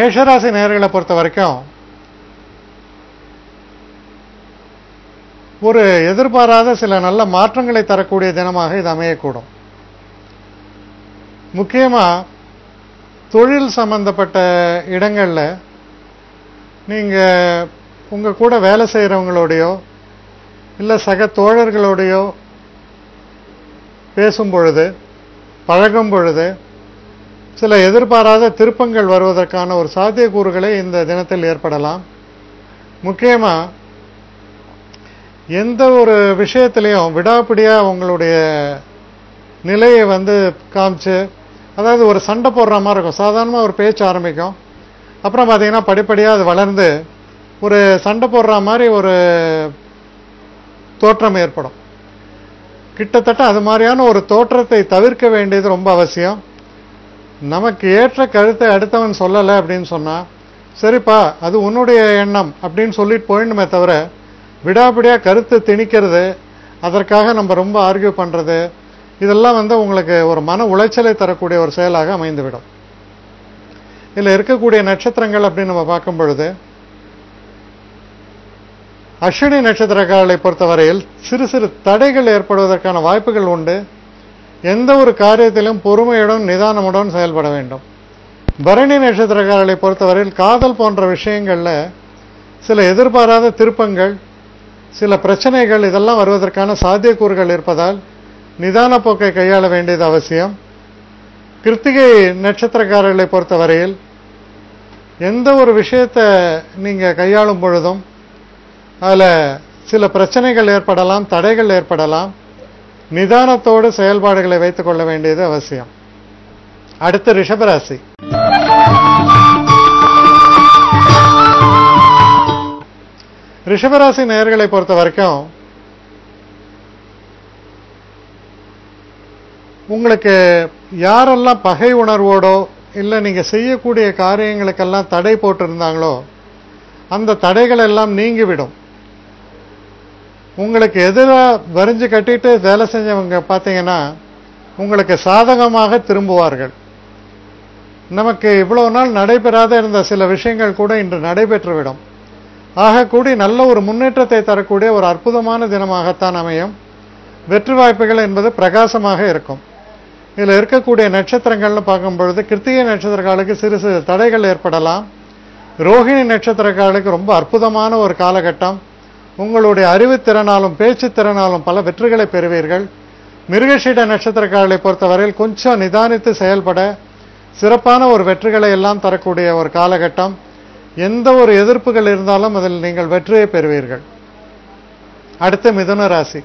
மேஷராசி நேயர்களை பொறுத்த வரைக்கும் ஒரு எதிர்பாராத சில நல்ல மாற்றங்களை தரக்கூடிய தினமாக இது அமையக்கூடும். முக்கியமா தொழில் சம்பந்தப்பட்ட இடங்கள்ல நீங்க உங்க கூட வேலை செய்யறவங்களோடையோ இல்ல சக தோழர்களோடையோ பேசும் பொழுது பழகும் பொழுது சில எதிர்பாராத திருப்பங்கள் வருவதற்கான ஒரு சாத்தியக்கூறுகளை இந்த தினத்தில் ஏற்படலாம். முக்கியமா எந்த ஒரு விஷயத்திலையும் விடாப்பிடியா உங்களுடைய நிலையை காமிச்சு, அதாவது ஒரு சண்டை போடுற மாதிரி இருக்கும். சாதாரணமாக ஒரு பேச்சு ஆரம்பிக்கும், அப்புறம் பார்த்தீங்கன்னா படிப்படியாக அது வளர்ந்து ஒரு சண்டை போடுற மாதிரி ஒரு தோற்றம் ஏற்படும். கிட்டத்தட்ட அது மாதிரியான ஒரு தோற்றத்தை தவிர்க்க வேண்டியது ரொம்ப அவசியம். நமக்கு ஏற்ற கருத்தை அடுத்தவன் சொல்லலை அப்படின்னு சொன்னா, சரிப்பா அது உன்னுடைய எண்ணம் அப்படின்னு சொல்லிட்டு போயிடணுமே தவிர விடாப்பிடியா கருத்து திணிக்கிறது, அதற்காக நம்ம ரொம்ப ஆர்கியூ பண்றது, இதெல்லாம் உங்களுக்கு ஒரு மன உளைச்சலை தரக்கூடிய ஒரு செயலாக அமைந்துவிடும். இதுல இருக்கக்கூடிய நட்சத்திரங்கள் அப்படின்னு நம்ம பார்க்கும் பொழுது அஸ்வினி நட்சத்திரக்காரர்களை பொறுத்தவரையில் சிறு சிறு தடைகள் ஏற்படுவதற்கான வாய்ப்புகள் உண்டு. எந்த ஒரு காரியத்திலும் பொறுமையுடன் நிதானமுடன் செயல்பட வேண்டும். பரணி நட்சத்திரக்காரர்களை பொறுத்தவரையில் காதல் போன்ற விஷயங்கள்ல சில எதிர்பாராத திருப்பங்கள், சில பிரச்சனைகள் இதெல்லாம் வருவதற்கான சாத்தியக்கூறுகள் இருப்பதால் நிதான போக்கை கையாள வேண்டியது அவசியம். கிருத்திகை நட்சத்திரக்காரர்களை பொறுத்தவரையில் எந்த ஒரு விஷயத்தை நீங்க கையாளும் பொழுதும் அதுல சில பிரச்சனைகள் ஏற்படலாம், தடைகள் ஏற்படலாம். நிதானத்தோடு செயல்பாடுகளை வைத்துக் கொள்ள வேண்டியது அவசியம். அடுத்து ரிஷபராசி. ரிஷபராசி நேயர்களை பொறுத்த வரைக்கும் உங்களுக்கு யாரெல்லாம் பகை உணர்வோடோ இல்ல நீங்க செய்யக்கூடிய காரியங்களுக்கெல்லாம் தடை போட்டிருந்தாங்களோ அந்த தடைகள் எல்லாம் நீங்கிவிடும். உங்களுக்கு எதிராக வரிஞ்சு கட்டிட்டு வேலை செஞ்சவங்க பார்த்தீங்கன்னா உங்களுக்கு சாதகமாக திரும்புவார்கள். நமக்கு இவ்வளவு நாள் நடைபெறாத இருந்த சில விஷயங்கள் கூட இன்று நடைபெற்றுவிடும். ஆக கூடி நல்ல ஒரு முன்னேற்றத்தை தரக்கூடிய ஒரு அற்புதமான தினமாகத்தான் அமையும். வெற்றி வாய்ப்புகள் என்பது பிரகாசமாக இருக்கும். இதுல இருக்கக்கூடிய நட்சத்திரங்கள்னு பார்க்கும் பொழுது கிருத்திகை நட்சத்திரக்காலுக்கு சிறு சிறு தடைகள் ஏற்படலாம். ரோஹிணி நட்சத்திரக்காலுக்கு ரொம்ப அற்புதமான ஒரு காலகட்டம். உங்களுடைய அறிவுத்திறனாலும் பேச்சு திறனாலும் பல வெற்றிகளை பெறுவீர்கள். மிருகஷீட நட்சத்திரக்காரர்களை பொறுத்தவரையில் கொஞ்சம் நிதானித்து செயல்பட சிறப்பான ஒரு வெற்றிகளை எல்லாம் தரக்கூடிய ஒரு காலகட்டம். எந்த ஒரு எதிர்ப்புகள் இருந்தாலும் அதில் நீங்கள் வெற்றியை பெறுவீர்கள். அடுத்து மிதுன ராசி.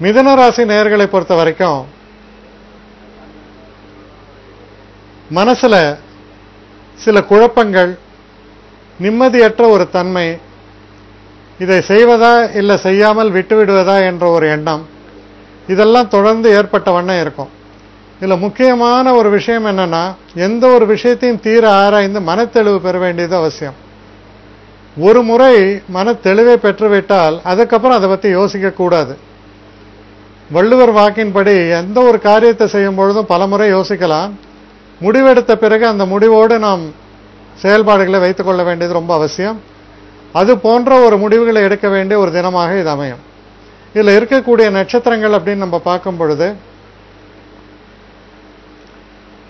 மிதுன ராசி நேயர்களை பொறுத்த வரைக்கும் மனசுல சில குழப்பங்கள், நிம்மதியற்ற ஒரு தன்மை, இதை செய்வதா இல்ல செய்யாமல் விட்டுவிடுவதா என்ற ஒரு எண்ணம், இதெல்லாம் தொடர்ந்து ஏற்பட்ட வண்ணம் இருக்கும். இதுல முக்கியமான ஒரு விஷயம் என்னன்னா, எந்த ஒரு விஷயத்தையும் தீர ஆராய்ந்து மனத்தெளிவு பெற வேண்டியது அவசியம். ஒரு முறை மனத்தெளிவை பெற்றுவிட்டால் அதுக்கப்புறம் அதை பத்தி யோசிக்க கூடாது. வள்ளுவர் வாக்கின்படி எந்த ஒரு காரியத்தை செய்யும் பொழுதும் பல முறை யோசிக்கலாம். முடிவெடுத்த பிறகு அந்த முடிவோடு நாம் செயல்பாடுகளை வைத்துக் கொள்ள வேண்டியது ரொம்ப அவசியம். அது போன்ற ஒரு முடிவுகளை எடுக்க வேண்டிய ஒரு தினமாக இது அமையும். இதுல இருக்கக்கூடிய நட்சத்திரங்கள் அப்படின்னு நம்ம பார்க்கும் பொழுது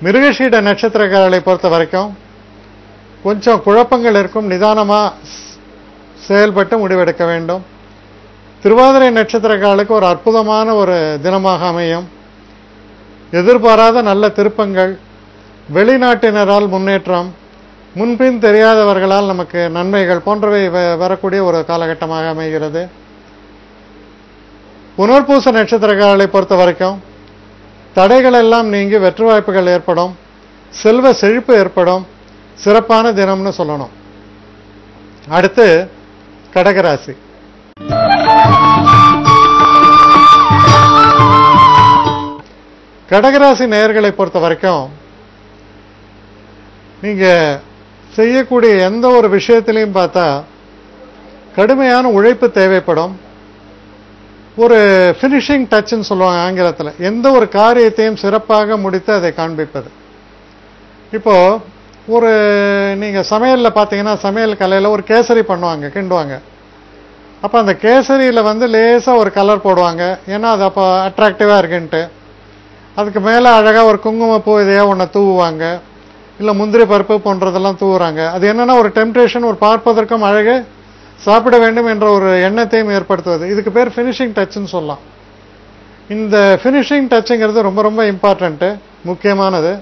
மிருகஷீட நட்சத்திரக்காரர்களை பொறுத்த வரைக்கும் கொஞ்சம் குழப்பங்கள் இருக்கும். நிதானமா செயல்பட்டு முடிவெடுக்க வேண்டும். திருவாதிரை நட்சத்திரக்காரர்களுக்கு ஒரு அற்புதமான ஒரு தினமாக அமையும். எதிர்பாராத நல்ல திருப்பங்கள், வெளிநாட்டினரால் முன்னேற்றம், முன்பின் தெரியாதவர்களால் நமக்கு நன்மைகள் போன்றவை வரக்கூடிய ஒரு காலகட்டமாக அமைகிறது. புனர்பூச நட்சத்திரக்காரர்களை பொறுத்த வரைக்கும் தடைகள் எல்லாம் நீங்கி வெற்றி வாய்ப்புகள் ஏற்படும். செல்வ செழிப்பு ஏற்படும். சிறப்பான தினம்னு சொல்லணும். அடுத்து கடகராசி. கடகராசி நேயர்களை பொறுத்த வரைக்கும் நீங்க செய்யக்கூடிய எந்த ஒரு விஷயத்திலையும் பார்த்தா கடுமையான உழைப்பு தேவைப்படும். ஒரு ஃபினிஷிங் டச்னு சொல்லுவாங்க ஆங்கிலத்தில். எந்த ஒரு காரியத்தையும் சிறப்பாக முடித்து அதை காண்பிப்பது. இப்போ ஒரு நீங்கள் சமையலில் பார்த்தீங்கன்னா, சமையல் கலையில் ஒரு கேசரி பண்ணுவாங்க, கிண்டுவாங்க. அப்போ அந்த கேசரியில் வந்து லேசாக ஒரு கலர் போடுவாங்க, ஏன்னா அது அப்போ அட்ராக்டிவாக இருக்குன்ட்டு. அதுக்கு மேலே அழகாக ஒரு குங்குமப்பூ இதையா ஒன்று தூவுவாங்க, இல்லை முந்திரி பருப்பு போன்றதெல்லாம் தூவுறாங்க. அது என்னென்னா ஒரு டெம்டேஷன், ஒரு பார்ப்பதற்கும் அழகு, சாப்பிட வேண்டும் என்ற ஒரு எண்ணத்தையும் ஏற்படுத்துவது. இதுக்கு பேர் ஃபினிஷிங் டச்சுன்னு சொல்லலாம். இந்த ஃபினிஷிங் டச்சுங்கிறது ரொம்ப ரொம்ப இம்பார்ட்டண்ட்டு, முக்கியமானது.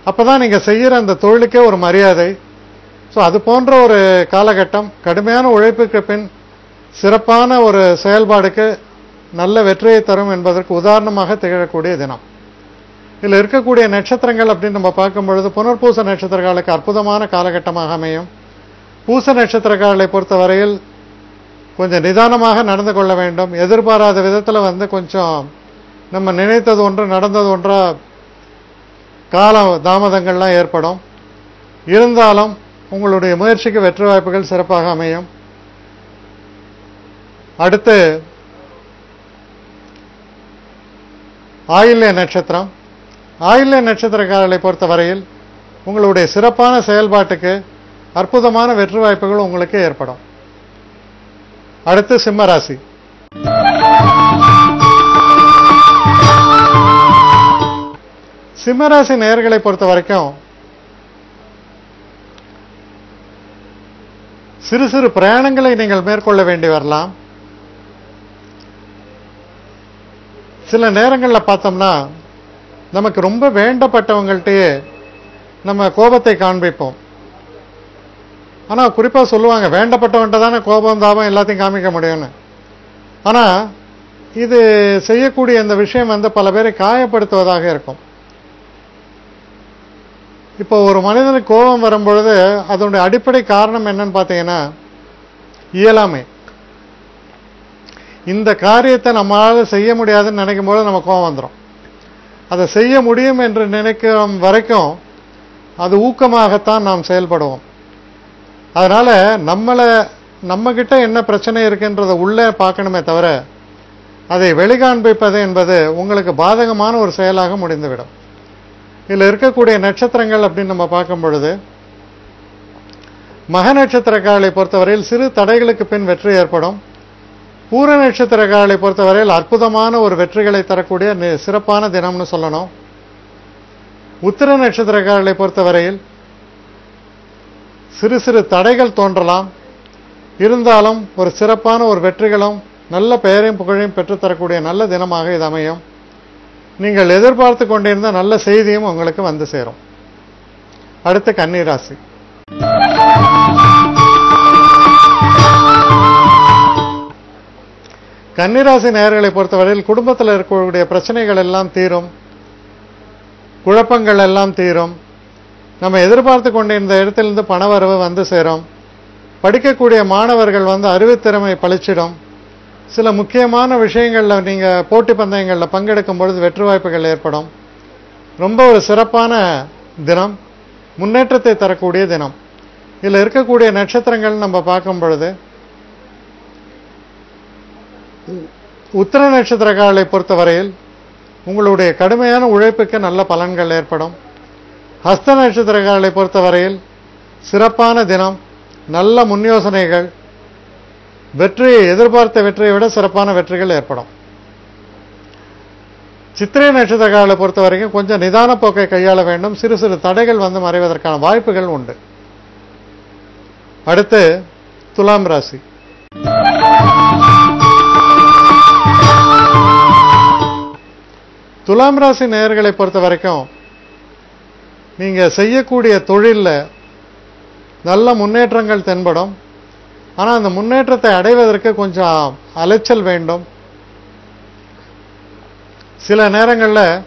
அப்போ தான் நீங்கள் செய்கிற அந்த தொழிலுக்கே ஒரு மரியாதை. ஸோ அது போன்ற ஒரு காலகட்டம், கடுமையான உழைப்புக்கு பின் சிறப்பான ஒரு செயல்பாடுக்கு நல்ல வெற்றியை தரும் என்பதற்கு உதாரணமாக திகழக்கூடிய தினம். இதில் இருக்கக்கூடிய நட்சத்திரங்கள் அப்படின்னு நம்ம பார்க்கும் பொழுது, புனர்பூச நட்சத்திரக்காலுக்கு அற்புதமான காலகட்டமாக அமையும். பூச நட்சத்திரக்காரர்களை பொறுத்தவரையில் கொஞ்சம் நிதானமாக நடந்து கொள்ள வேண்டும். எதிர்பாராத விதத்தில் வந்து கொஞ்சம் நம்ம நினைத்தது ஒன்று நடந்தது ஒன்றா கால தாமதங்கள்லாம் ஏற்படும். இருந்தாலும் உங்களுடைய முயற்சிக்கு வெற்றி வாய்ப்புகள் சிறப்பாக அமையும். அடுத்து ஆயில்ய நட்சத்திரம். ஆயில்ய நட்சத்திரக்காரர்களை பொறுத்தவரையில் உங்களுடைய சிறப்பான செயல்பாட்டுக்கு அற்புதமான வெற்றி வாய்ப்புகள் உங்களுக்கு ஏற்படும். அடுத்து சிம்மராசி. சிம்மராசி நேயர்களை பொறுத்த வரைக்கும் சிறு சிறு பிரயாணங்களை நீங்கள் மேற்கொள்ள வேண்டி வரலாம். சில நேரங்களில் பார்த்தோம்னா நமக்கு ரொம்ப வேண்டப்பட்டவங்கள்ட்டயே நம்ம கோபத்தை காண்பிப்போம். ஆனால் குறிப்பாக சொல்லுவாங்க, வேண்டப்பட்டவன்ட்ட தானே கோபம் தாபம் எல்லாத்தையும் காமிக்க முடியும்னு. ஆனால் இது செய்யக்கூடிய இந்த விஷயம் வந்து பல பேரை காயப்படுத்துவதாக இருக்கும். இப்போ ஒரு மனிதனுக்கு கோபம் வரும்பொழுது அதனுடைய அடிப்படை காரணம் என்னன்னு பார்த்தீங்கன்னா இயலாமை. இந்த காரியத்தை நம்மளால் செய்ய முடியாதுன்னு நினைக்கும் போது நம்ம கோபம் வந்துடும். அதை செய்ய முடியும் என்று நினைக்கும் வரைக்கும் அது ஊக்கமாகத்தான் நாம் செயல்படுவோம். அதனால நம்மகிட்ட என்ன பிரச்சனை இருக்குன்றதை உள்ளே பார்க்கணுமே தவிர அதை வெளிக்காண்பிப்பது என்பது உங்களுக்கு பாதகமான ஒரு செயலாக முடிந்துவிடும். இதில் இருக்கக்கூடிய நட்சத்திரங்கள் அப்படின்னு நம்ம பார்க்கும் பொழுது, மக நட்சத்திரக்காரர்களை பொறுத்தவரையில் சிறு தடைகளுக்கு பின் வெற்றி ஏற்படும். பூர நட்சத்திரக்காரர்களை பொறுத்தவரையில் அற்புதமான ஒரு வெற்றிகளை தரக்கூடிய சிறப்பான தினம்னு சொல்லணும். உத்திர நட்சத்திரக்காரர்களை பொறுத்தவரையில் சிறு சிறு தடைகள் தோன்றலாம், இருந்தாலும் ஒரு சிறப்பான ஒரு வெற்றிகளும் நல்ல பெயரையும் புகழையும் பெற்றுத்தரக்கூடிய நல்ல தினமாக இது அமையும். நீங்கள் எதிர்பார்த்து கொண்டிருந்த நல்ல செய்தியும் உங்களுக்கு வந்து சேரும். அடுத்து கன்னிராசி. கன்னிராசி நேயர்களை பொறுத்தவரையில் குடும்பத்தில் இருக்கக்கூடிய பிரச்சனைகள் எல்லாம் தீரும், குழப்பங்கள் எல்லாம் தீரும். நம்ம எதிர்பார்த்து கொண்டிருந்த இடத்திலிருந்து பணவரவு வந்து சேரும். படிக்கக்கூடிய மாணவர்கள் வந்து அறிவுத்திறமை பளிச்சிடும். சில முக்கியமான விஷயங்களில் நீங்கள் போட்டி பந்தயங்களில் பங்கெடுக்கும் பொழுது வெற்றி வாய்ப்புகள் ஏற்படும். ரொம்ப ஒரு சிறப்பான தினம், முன்னேற்றத்தை தரக்கூடிய தினம். இதில் இருக்கக்கூடிய நட்சத்திரங்கள் நம்ம பார்க்கும் பொழுது, உத்திர நட்சத்திரக்காரர்களை பொறுத்தவரையில் உங்களுடைய கடுமையான உழைப்புக்கு நல்ல பலன்கள் ஏற்படும். ஹஸ்த நட்சத்திரக்காரர்களை பொறுத்தவரையில் சிறப்பான தினம், நல்ல முன்யோசனைகள், வெற்றியை எதிர்பார்த்த வெற்றியை விட சிறப்பான வெற்றிகள் ஏற்படும். சித்திரை நட்சத்திரக்காரர்களை பொறுத்த வரைக்கும் கொஞ்சம் நிதான போக்கை கையாள வேண்டும். சிறு சிறு தடைகள் வந்து மறைவதற்கான வாய்ப்புகள் உண்டு. அடுத்து துலாம் ராசி. துலாம் ராசி நேயர்களை பொறுத்த வரைக்கும் நீங்க செய்யக்கூடிய தொழிலில் நல்ல முன்னேற்றங்கள் தென்படும். ஆனால் அந்த முன்னேற்றத்தை அடைவதற்கு கொஞ்சம் அலைச்சல் வேண்டும். சில நேரங்களில்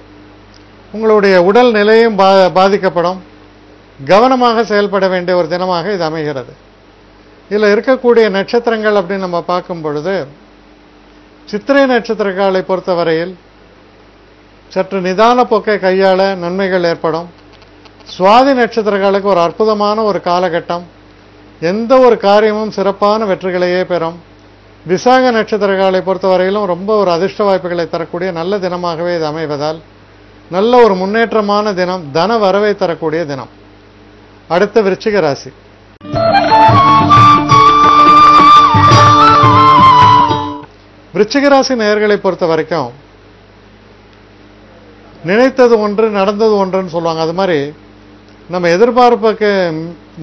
உங்களுடைய உடல் நிலையும் பாதிக்கப்படும். கவனமாக செயல்பட வேண்டிய ஒரு தினமாக இது அமைகிறது. இதில் இருக்கக்கூடிய நட்சத்திரங்கள் அப்படின்னு நம்ம பார்க்கும் பொழுது, சித்திரை நட்சத்திரக்காரர்களை பொறுத்தவரையில் சற்று நிதான போக்கை கையாள நன்மைகள் ஏற்படும். சுவாதி நட்சத்திரக்காரர்களுக்கு ஒரு அற்புதமான ஒரு காலகட்டம். எந்த ஒரு காரியமும் சிறப்பான வெற்றிகளையே பெறும். விசாக நட்சத்திரக்காரர்களை பொறுத்தவரையிலும் ரொம்ப ஒரு அதிர்ஷ்ட வாய்ப்புகளை தரக்கூடிய நல்ல தினமாகவே இது அமைவதால் நல்ல ஒரு முன்னேற்றமான தினம், தன வரவை தரக்கூடிய தினம். அடுத்து விருச்சிக ராசி. விருச்சிக ராசி நேயர்களை பொறுத்த வரைக்கும் நினைத்தது ஒன்று நடந்தது ஒன்றுன்னு சொல்லுவாங்க. அது மாதிரி நம்ம எதிர்பார்ப்புக்கு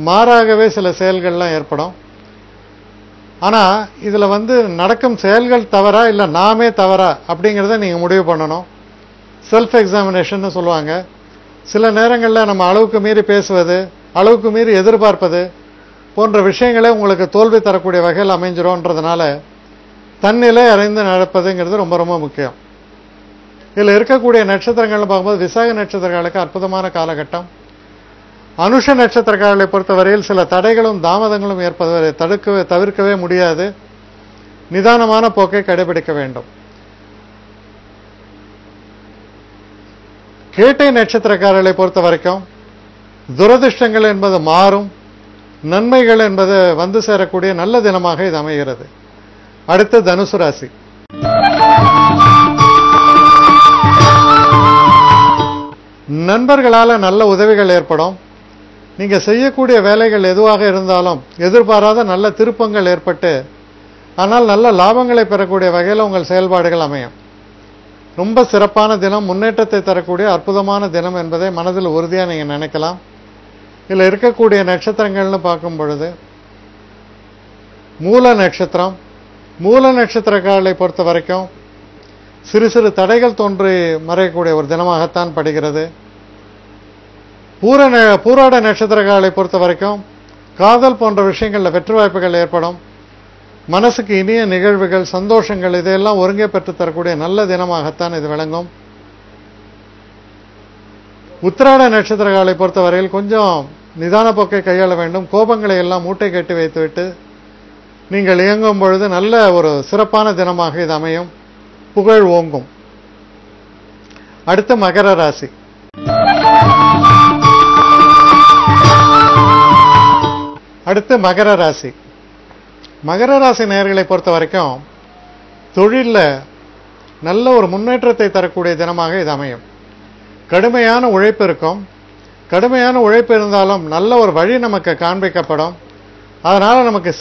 மாறாகவே சில செயல்கள்லாம் ஏற்படும். ஆனால் இதில் நடக்கும் செயல்கள் தவறா இல்லை நாமே தவறா அப்படிங்கிறத நீங்கள் முடிவு பண்ணணும். செல்ஃப் எக்ஸாமினேஷன் சொல்லுவாங்க. சில நேரங்களில் நம்ம அளவுக்கு மீறி பேசுவது, அளவுக்கு மீறி எதிர்பார்ப்பது போன்ற விஷயங்களே உங்களுக்கு தோல்வி தரக்கூடிய வகையில் அமைஞ்சிரோன்றதுனால தன்னிலை அறிந்து நடப்பதுங்கிறது ரொம்ப ரொம்ப முக்கியம். இதில் இருக்கக்கூடிய நட்சத்திரங்கள்னு பார்க்கும்போது விசாக நட்சத்திரங்களுக்கு அற்புதமான காலகட்டம். அனுஷ நட்சத்திரக்காரர்களை பொறுத்தவரையில் சில தடைகளும் தாமதங்களும் ஏற்படுவதை தவிர்க்கவே முடியாது. நிதானமான போக்கை கடைபிடிக்க வேண்டும். கேட்டை நட்சத்திரக்காரர்களை பொறுத்த வரைக்கும் துரதிர்ஷ்டங்கள் என்பது மாறும், நன்மைகள் என்பது வந்து சேரக்கூடிய நல்ல தினமாக இது அமைகிறது. அடுத்து தனுசு ராசி. நண்பர்களால் நல்ல உதவிகள் ஏற்படும். நீங்க செய்யக்கூடிய வேலைகள் எதுவாக இருந்தாலும் எதிர்பாராத நல்ல திருப்பங்கள் ஏற்பட்டு ஆனால் நல்ல லாபங்களை பெறக்கூடிய வகையில் உங்கள் செயல்பாடுகள் அமையும். ரொம்ப சிறப்பான தினம், முன்னேற்றத்தை தரக்கூடிய அற்புதமான தினம் என்பதை மனதில் உறுதியாக நீங்க நினைக்கலாம். இதில் இருக்கக்கூடிய நட்சத்திரங்கள்னு பார்க்கும் பொழுது மூல நட்சத்திரம். மூல நட்சத்திரக்காரர்களை பொறுத்த வரைக்கும் சிறு சிறு தடைகள் தோன்றி மறையக்கூடிய ஒரு தினமாகத்தான் படுகிறது. பூராட நட்சத்திரக்காரர்களை பொறுத்த வரைக்கும் காதல் போன்ற விஷயங்களில் வெற்றி வாய்ப்புகள் ஏற்படும். மனசுக்கு இனிய நிகழ்வுகள், சந்தோஷங்கள் இதையெல்லாம் ஒருங்கே பெற்று தரக்கூடிய நல்ல தினமாகத்தான் இது விளங்கும். உத்திராட நட்சத்திரக்காரர்களை பொறுத்தவரையில் கொஞ்சம் நிதான போக்கை கையாள வேண்டும். கோபங்களை எல்லாம் மூட்டை கட்டி வைத்துவிட்டு நீங்கள் இயங்கும் பொழுது நல்ல ஒரு சிறப்பான தினமாக இது அமையும். புகழ் ஓங்கும். அடுத்து மகர ராசி. அடுத்து மகர ராசி. மகர ராசி நேயர்களை பொறுத்த வரைக்கும் தொழிலில் நல்ல ஒரு முன்னேற்றத்தை தரக்கூடிய தினமாக இது அமையும். கடுமையான உழைப்பு இருக்கும். கடுமையான உழைப்பு இருந்தாலும் நல்ல ஒரு வழி நமக்கு காண்பிக்கப்படும். அதனால நமக்கு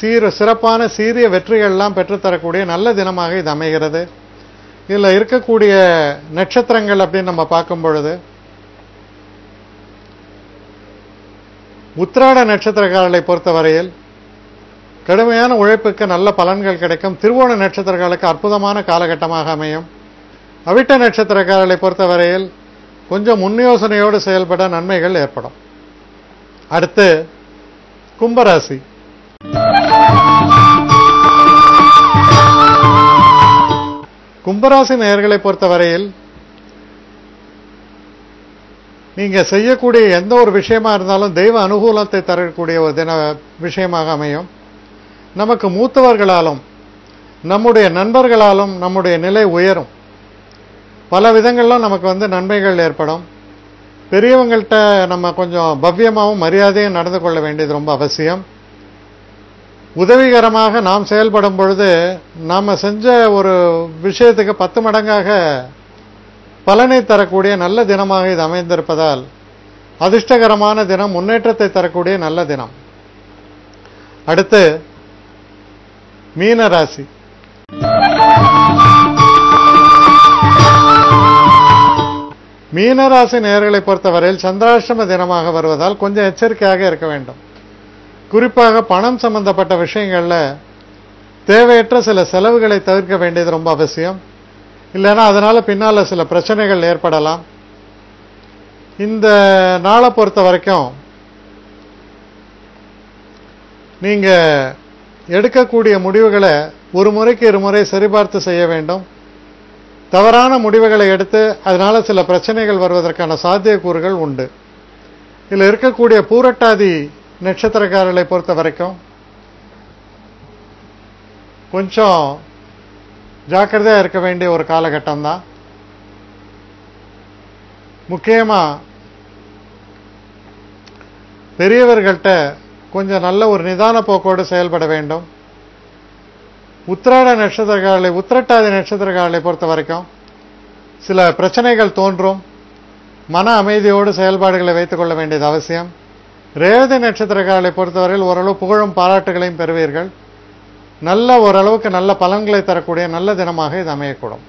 சிறப்பான சீரிய வெற்றிகள்லாம் பெற்றுத்தரக்கூடிய நல்ல தினமாக இது அமைகிறது. இதில் இருக்கக்கூடிய நட்சத்திரங்கள் அப்படின்னு நம்ம பார்க்கும் பொழுது உத்திராட நட்சத்திரக்காரர்களை பொறுத்தவரையில் கடுமையான உழைப்புக்கு நல்ல பலன்கள் கிடைக்கும். திருவோண நட்சத்திரக்காரர்களுக்கு அற்புதமான காலகட்டமாக அமையும். அவிட்ட நட்சத்திரக்காரர்களை பொறுத்தவரையில் கொஞ்சம் முன்யோசனையோடு செயல்பட நன்மைகள் ஏற்படும். அடுத்து கும்பராசி. கும்பராசி நேயர்களை பொறுத்தவரையில் நீங்க செய்யக்கூடிய எந்த ஒரு விஷயமா இருந்தாலும் தெய்வ அனுகூலத்தை தரக்கூடிய ஒரு தின விஷயமாக அமையும். நமக்கு மூத்தவர்களாலும் நம்முடைய நண்பர்களாலும் நம்முடைய நிலை உயரும். பல விதங்களிலும் நமக்கு நன்மைகள் ஏற்படும். பெரியவங்கள்ட்ட நம்ம கொஞ்சம் பவ்யமாகவும் மரியாதையும் நடந்து கொள்ள வேண்டியது ரொம்ப அவசியம். உதவிகரமாக நாம் செயல்படும் பொழுது நாம் செஞ்ச ஒரு விஷயத்துக்கு 10 மடங்காக பலனை தரக்கூடிய நல்ல தினமாக இது அமைந்திருப்பதால் அதிர்ஷ்டகரமான தினம், முன்னேற்றத்தை தரக்கூடிய நல்ல தினம். அடுத்து மீன ராசி. மீனராசி நேயர்களை பொறுத்தவரையில் சந்திராஷ்டம தினமாக வருவதால் கொஞ்சம் எச்சரிக்கையாக இருக்க வேண்டும். குறிப்பாக பணம் சம்பந்தப்பட்ட விஷயங்கள்ல தேவையற்ற சில செலவுகளை தவிர்க்க வேண்டியது ரொம்ப அவசியம். இல்லைன்னா அதனால பின்னால சில பிரச்சனைகள் ஏற்படலாம். இந்த நாளை பொறுத்த வரைக்கும் நீங்க எடுக்கக்கூடிய முடிவுகளை ஒரு முறைக்கு இருமுறை சரிபார்த்து செய்ய வேண்டும். தவறான முடிவுகளை எடுத்து அதனால சில பிரச்சனைகள் வருவதற்கான சாத்தியக்கூறுகள் உண்டு. இதில் இருக்கக்கூடிய பூரட்டாதி நட்சத்திரக்காரர்களை பொறுத்த வரைக்கும் கொஞ்சம் ஜாக்கிரதையா இருக்க வேண்டிய ஒரு காலகட்டம் தான். முக்கியமா பெரியவர்கள்ட்ட கொஞ்சம் நல்ல ஒரு நிதான போக்கோடு செயல்பட வேண்டும். உத்திராட நட்சத்திரக்காரர்களை உத்திரட்டாதி நட்சத்திரக்காரர்களை பொறுத்த வரைக்கும் சில பிரச்சனைகள் தோன்றும். மன அமைதியோடு செயல்பாடுகளை வைத்துக் கொள்ள வேண்டியது அவசியம். ரேவதி நட்சத்திரக்காரர்களை பொறுத்தவரையில் ஓரளவு புகழும் பாராட்டுகளையும் பெறுவீர்கள். நல்ல ஓரளவுக்கு நல்ல பலன்களை தரக்கூடிய நல்ல தினமாக இது அமையக்கூடும்.